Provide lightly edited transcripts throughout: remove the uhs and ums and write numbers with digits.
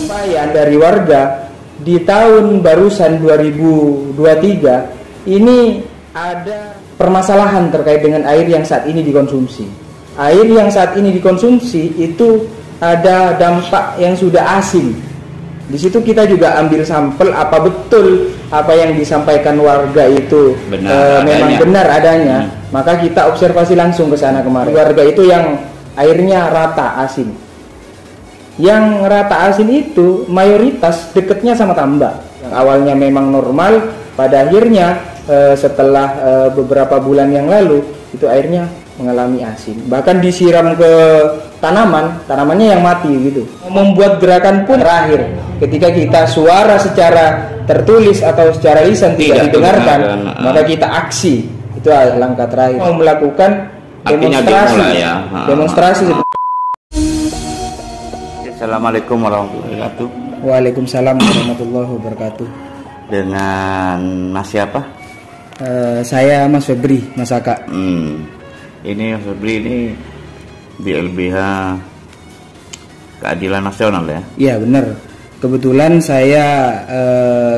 penyampaian dari warga di tahun barusan 2023 ini ada permasalahan terkait dengan air yang saat ini dikonsumsi. Air yang saat ini dikonsumsi itu ada dampak yang sudah asin. Di situ kita juga ambil sampel apa betul apa yang disampaikan warga itu memang benar adanya. Maka kita observasi langsung ke sana kemarin. Warga itu yang airnya rata asin. Yang rata asin itu mayoritas dekatnya sama tambak. Yang awalnya memang normal, pada akhirnya setelah beberapa bulan yang lalu itu airnya mengalami asin. Bahkan disiram ke tanamannya yang mati gitu. Membuat gerakan pun terakhir ketika kita suara secara tertulis atau secara lisan tidak didengarkan, maka kita aksi. Itu langkah terakhir. Mau melakukan demonstrasi. Assalamualaikum warahmatullahi wabarakatuh. Waalaikumsalam warahmatullahi wabarakatuh. Dengan Mas siapa? Saya Mas Febri, Mas Aka. Ini Mas Febri ini di LBH Keadilan Nasional ya? Iya benar. Kebetulan saya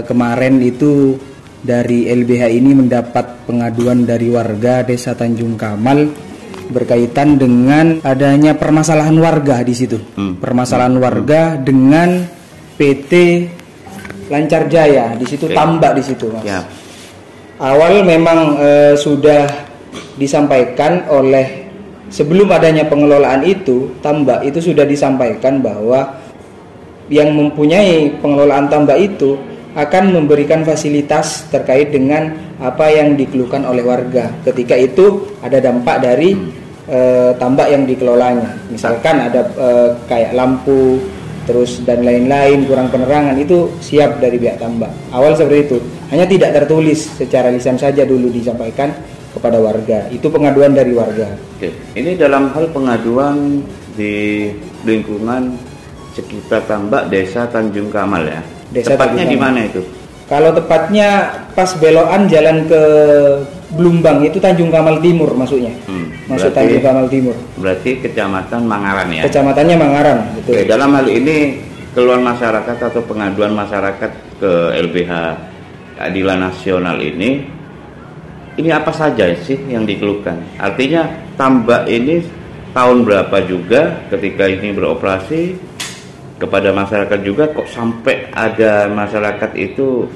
kemarin itu dari LBH ini mendapat pengaduan dari warga Desa Tanjung Kamal berkaitan dengan adanya permasalahan warga di situ. Permasalahan warga dengan PT Lancar Jaya di situ, tambak di situ, Mas. Ya. Awal memang sudah disampaikan oleh sebelum adanya pengelolaan itu, tambak itu sudah disampaikan bahwa yang mempunyai pengelolaan tambak itu akan memberikan fasilitas terkait dengan apa yang dikeluhkan oleh warga. Ketika itu ada dampak dari tambak yang dikelolanya. Misalkan ada kayak lampu terus dan lain-lain, kurang penerangan, itu siap dari pihak tambak. Awal seperti itu. Hanya tidak tertulis secara lisan saja dulu disampaikan kepada warga. Itu pengaduan dari warga. Oke. Ini dalam hal pengaduan di lingkungan sekitar tambak Desa Tanjung Kamal ya. Tepatnya di mana itu? Kalau tepatnya pas belokan jalan ke Blumbang itu Tanjung Kamal Timur masuknya. Masuk Tanjung Kamal Timur. Berarti Kecamatan Mangaran ya? Kecamatannya Mangaran, betul. Oke, dalam hal ini keluhan masyarakat atau pengaduan masyarakat ke LBH Keadilan Nasional ini apa saja sih yang dikeluhkan? Artinya tambak ini tahun berapa juga ketika ini beroperasi? Kepada masyarakat juga kok sampai ada masyarakat itu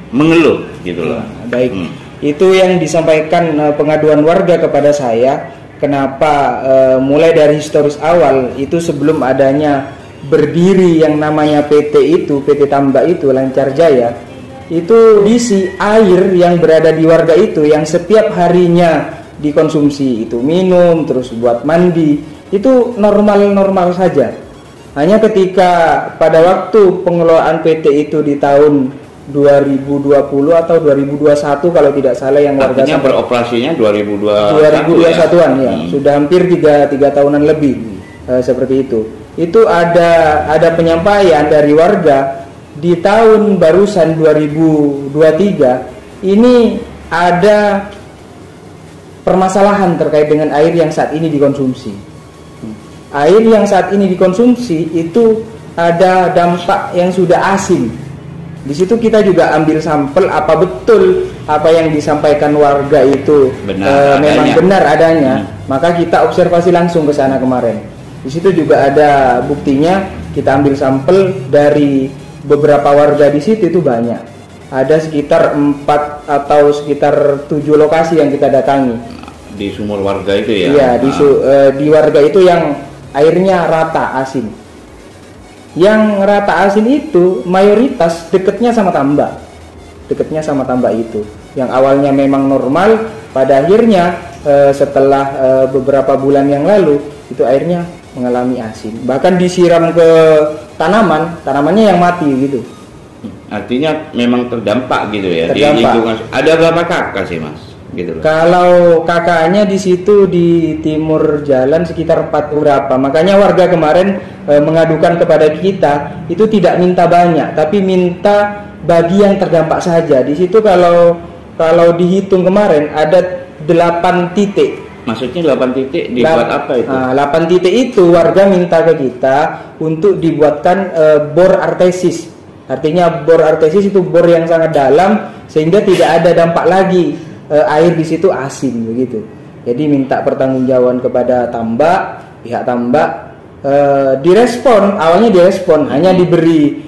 mengeluh gitu loh. Baik. Itu yang disampaikan pengaduan warga kepada saya. Kenapa mulai dari historis awal itu sebelum adanya berdiri yang namanya PT Tambak itu Lancar Jaya, itu kondisi air yang berada di warga itu yang setiap harinya dikonsumsi itu minum terus buat mandi itu normal-normal saja. Hanya ketika pada waktu pengelolaan PT itu di tahun 2020 atau 2021 kalau tidak salah yang warga artinya beroperasinya 2021-an ya. Sudah hampir 3 tahunan lebih seperti itu. Itu ada penyampaian dari warga di tahun barusan 2023 ini ada permasalahan terkait dengan air yang saat ini dikonsumsi. Air yang saat ini dikonsumsi itu ada dampak yang sudah asin. Di situ kita juga ambil sampel apa betul apa yang disampaikan warga itu memang benar adanya. Maka kita observasi langsung ke sana kemarin. Di situ juga ada buktinya. Kita ambil sampel dari beberapa warga di situ itu banyak. Ada sekitar 4 atau sekitar 7 lokasi yang kita datangi. Di sumur warga itu ya? Iya, di warga itu yang airnya rata asin. Yang rata asin itu mayoritas dekatnya sama tambak. Dekatnya sama tambak itu. Yang awalnya memang normal, pada akhirnya setelah beberapa bulan yang lalu itu airnya mengalami asin. Bahkan disiram ke tanamannya yang mati gitu. Artinya memang terdampak gitu ya? Terdampak. Di lingkungan. Ada berapa kakak sih Mas? Gitu loh. Kalau kakaknya di situ di timur jalan sekitar 4 berapa. Makanya warga kemarin mengadukan kepada kita itu tidak minta banyak, tapi minta bagi yang terdampak saja. Di situ kalau dihitung kemarin ada 8 titik Maksudnya 8 titik dibuat apa itu? 8 titik itu warga minta ke kita untuk dibuatkan bor artesis. Artinya bor artesis itu bor yang sangat dalam sehingga tidak ada dampak lagi air di situ asin begitu. Jadi minta pertanggungjawaban kepada tambak, pihak tambak, direspon, awalnya direspon, hanya diberi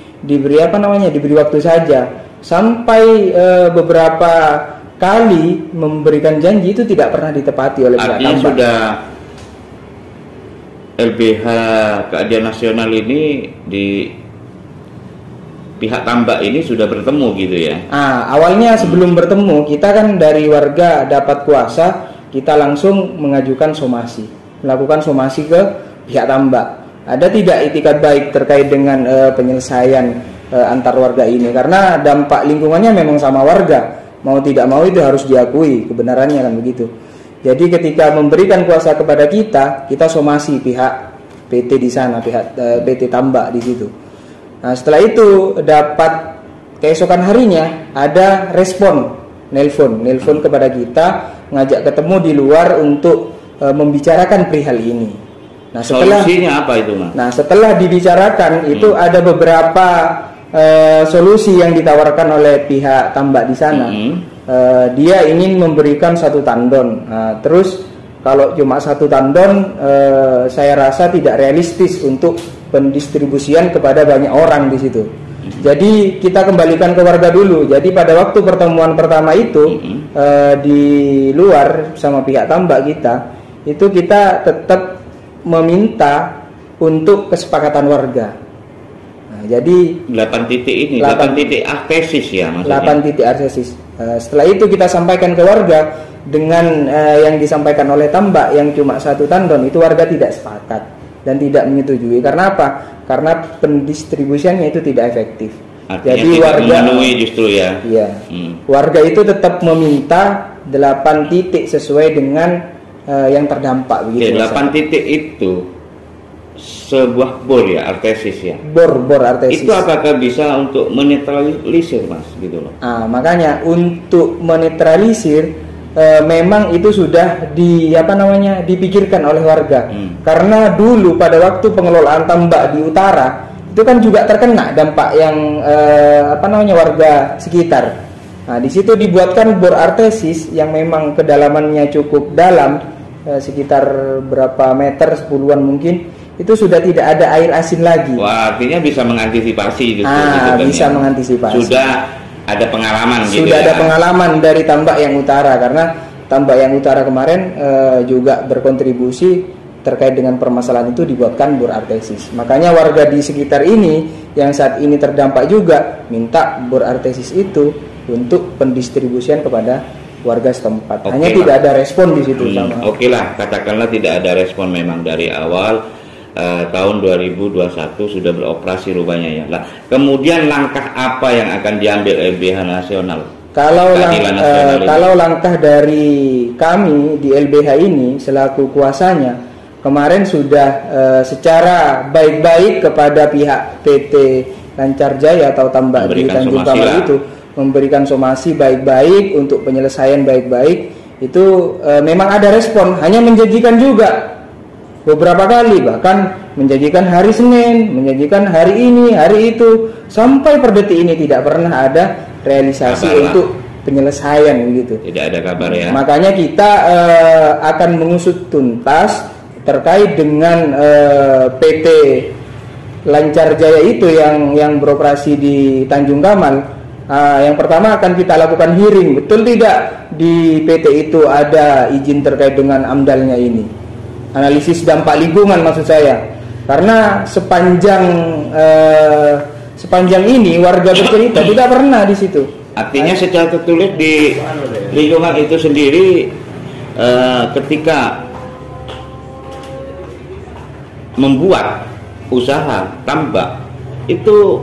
waktu saja. Sampai beberapa kali memberikan janji itu tidak pernah ditepati oleh pihak tambak. Sudah LBH Keadilan Nasional ini di pihak tambak ini sudah bertemu gitu ya? Awalnya sebelum bertemu kita kan dari warga dapat kuasa, kita langsung mengajukan somasi, melakukan somasi ke pihak tambak. Ada tidak itikat baik terkait dengan penyelesaian antar warga ini? Karena dampak lingkungannya memang sama warga, mau tidak mau itu harus diakui kebenarannya kan begitu. Jadi ketika memberikan kuasa kepada kita somasi pihak PT di sana, pihak PT tambak di situ. Nah, setelah itu dapat keesokan harinya ada respon, nelpon kepada kita, ngajak ketemu di luar untuk membicarakan perihal ini. Nah, solusinya apa itu, Mas? Nah, setelah dibicarakan itu ada beberapa solusi yang ditawarkan oleh pihak tambak di sana. Dia ingin memberikan 1 tandon. Terus kalau cuma 1 tandon, saya rasa tidak realistis untuk pendistribusian kepada banyak orang di situ. Jadi kita kembalikan ke warga dulu. Jadi pada waktu pertemuan pertama itu di luar sama pihak tambak kita tetap meminta untuk kesepakatan warga. Nah, jadi 8 titik ini, 8 titik artesis ya maksudnya. 8 titik artesis. Setelah itu kita sampaikan ke warga dengan yang disampaikan oleh tambak yang cuma 1 tandon, itu warga tidak sepakat dan tidak menyetujui. Karena apa? Karena pendistribusiannya itu tidak efektif. Artinya jadi tidak warga memenuhi justru ya. Iya. Warga itu tetap meminta 8 titik sesuai dengan yang terdampak begitu. 8 titik itu sebuah bor ya, artesis ya. Bor artesis. Itu apakah bisa untuk menetralisir, Mas, gitu loh. Makanya untuk menetralisir memang itu sudah dipikirkan oleh warga. Karena dulu pada waktu pengelolaan tambak di utara itu kan juga terkena dampak yang warga sekitar. Nah, di situ dibuatkan bor artesis yang memang kedalamannya cukup dalam, sekitar berapa meter, 10-an mungkin. Itu sudah tidak ada air asin lagi. Wah, artinya bisa mengantisipasi gitu. Bisa mengantisipasi. Sudah ada pengalaman gitu. Sudah ada pengalaman dari tambak yang utara, karena tambak yang utara kemarin juga berkontribusi terkait dengan permasalahan itu, dibuatkan bor artesis. Makanya warga di sekitar ini yang saat ini terdampak juga minta bor artesis itu untuk pendistribusian kepada warga setempat. Hanya tidak ada respon di situ. Oke lah, katakanlah tidak ada respon memang dari awal. Tahun 2021 sudah beroperasi rupanya ya. Nah, kemudian langkah apa yang akan diambil LBH Nasional? Kalau langkah dari kami di LBH ini selaku kuasanya, kemarin sudah secara baik-baik kepada pihak PT Lancar Jaya atau tambak di Tanjung Kamal itu memberikan somasi baik-baik untuk penyelesaian baik-baik. Itu memang ada respon, hanya menjanjikan juga beberapa kali, bahkan menjanjikan hari Senin, menjanjikan hari ini, hari itu, sampai per detik ini tidak pernah ada realisasi untuk penyelesaian begitu. Tidak ada kabar ya. Makanya kita akan mengusut tuntas terkait dengan PT Lancar Jaya itu yang beroperasi di Tanjung Kamal. Yang pertama akan kita lakukan hearing, betul tidak di PT itu ada izin terkait dengan AMDAL-nya ini. Analisis dampak lingkungan maksud saya, karena sepanjang ini warga bercerita tidak pernah di situ. Artinya secara tertulis di lingkungan itu sendiri ketika membuat usaha tambak itu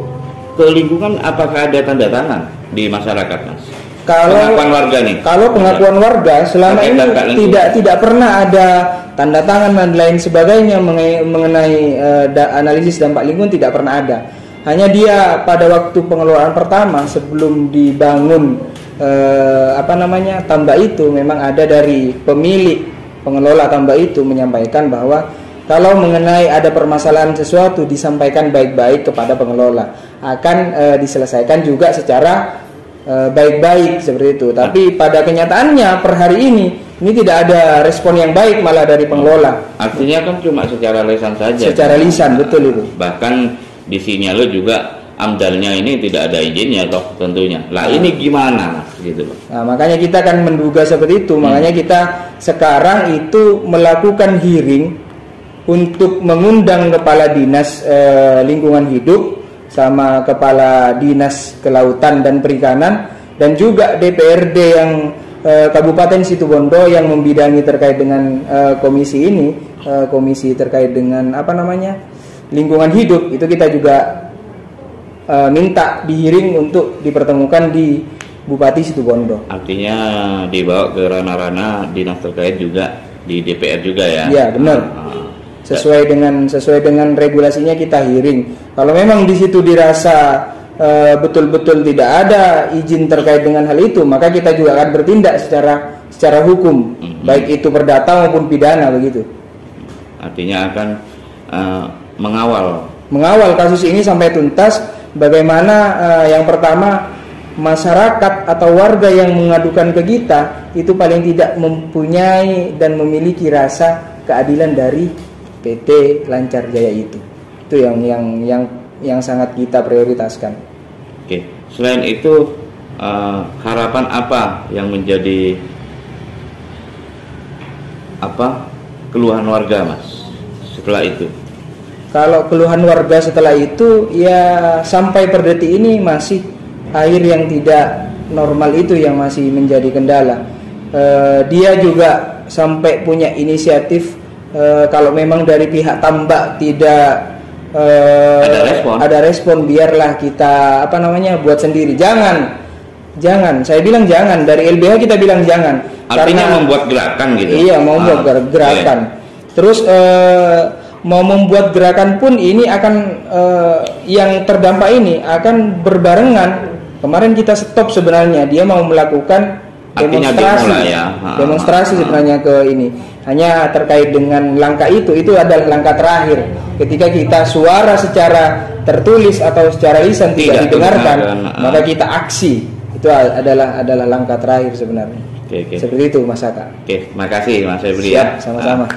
ke lingkungan, apakah ada tanda tangan di masyarakat, Mas? Pengakuan warga nih. Kalau pengakuan warga selama ini tidak pernah ada tanda tangan dan lain sebagainya mengenai analisis dampak lingkungan, tidak pernah ada. Hanya dia pada waktu pengelolaan pertama sebelum dibangun tambak itu memang ada dari pemilik pengelola tambak itu menyampaikan bahwa kalau mengenai ada permasalahan sesuatu disampaikan baik-baik kepada pengelola, akan diselesaikan juga secara baik-baik seperti itu. Tapi pada kenyataannya per hari ini tidak ada respon yang baik malah dari pengelola. Artinya kan cuma secara lisan saja. Secara lisan, betul itu. Bahkan di sinyal juga amdalnya ini tidak ada izinnya toh tentunya. Lah ini gimana Mas gitu loh. Nah, makanya kita kan menduga seperti itu. Makanya kita sekarang itu melakukan hearing untuk mengundang kepala dinas lingkungan hidup sama kepala dinas kelautan dan perikanan dan juga DPRD yang Kabupaten Situbondo yang membidangi terkait dengan komisi ini, komisi terkait dengan lingkungan hidup, itu kita juga minta dihiring untuk dipertemukan di Bupati Situbondo. Artinya dibawa ke ranah-ranah dinas terkait juga di DPR juga ya? Iya benar. Sesuai dengan regulasinya kita hearing. Kalau memang di situ dirasa betul-betul tidak ada izin terkait dengan hal itu, maka kita juga akan bertindak secara hukum, baik itu perdata maupun pidana begitu. Artinya akan mengawal kasus ini sampai tuntas. Bagaimana yang pertama, masyarakat atau warga yang mengadukan ke kita itu paling tidak mempunyai dan memiliki rasa keadilan dari PT Lancar Jaya itu yang sangat kita prioritaskan. Oke, selain itu harapan apa yang menjadi keluhan warga Mas setelah itu? Kalau keluhan warga setelah itu ya sampai per detik ini masih air yang tidak normal itu yang masih menjadi kendala. Dia juga sampai punya inisiatif kalau memang dari pihak tambak tidak ada respon, biarlah kita buat sendiri. Jangan. Saya bilang jangan. Dari LBH kita bilang jangan. Artinya karena membuat gerakan gitu. Iya, mau membuat gerakan. Terus mau membuat gerakan pun ini akan yang terdampak ini akan berbarengan. Kemarin kita stop sebenarnya, dia mau melakukan demonstrasi sebenarnya ke ini. Hanya terkait dengan langkah itu adalah langkah terakhir. Ketika kita suara secara tertulis atau secara lisan tidak didengarkan, maka kita aksi. Itu adalah langkah terakhir sebenarnya. Oke. Seperti itu Mas Aka. Oke, makasih Mas Febri. Siap, sama-sama.